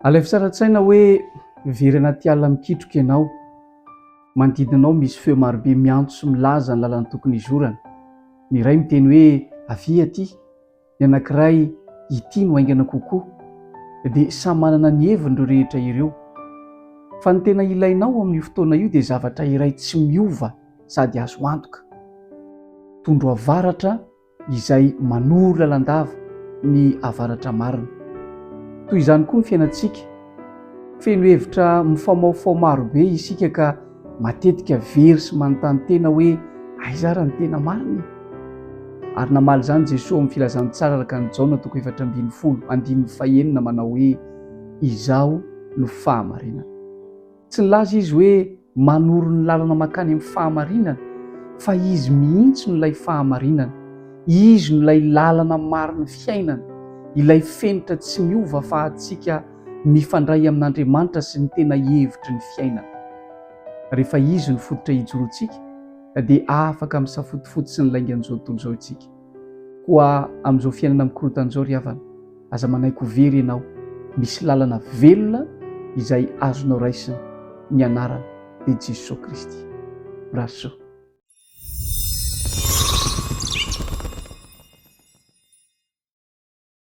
Alefy sara-tsaina hoe very anaty alina mikitroka ianao, manodidinanao misy feo marobe miantso sy milaza ny lalana tokony hizorana. Ny iray miteny hoe avia aty, ny anankiray ity no aingana kokoa, dia samy manana ny heviny ireo rehetra ireo. Fa ny tena ilainao amin'io fotoana io dia zavatra iray tsy miova sady azo antoka. Tondro avaratra izay manoro lalandava ny avaratra marina. Toy izany koa ny fiainantsika, feno hevitra mifamaofao marobe isika ka matetika very sy manontany tena hoe aiza ary ny tena marina. Ary namaly izany Jesosy amin'ny filazany tsara araka ny Jaona 4:19 manao hoe izaho no fahamarinana. Tsy nilaza izy hoe manoro ny lalana makany amin'ny fahamarinana, fa izy mihitsy no ilay fahamarinana. Izy no ilay lalana mariny fiainana, ilay fenitra tsy miova ahafahantsika mifandray amin'Andriamanitra sy ny tena hevitry ny fiainana. Rehefa izy no fototra hijoroantsika dia afaka misafotifoty sy ny laingan'izao tontolo izao isika. Koa amin'izao fiainana mikorontana izao ry havana, aza manaiky ho very ianao, misy lalana velona izay azonao raisina ny anarana dia Jesosy Kristy. Braso.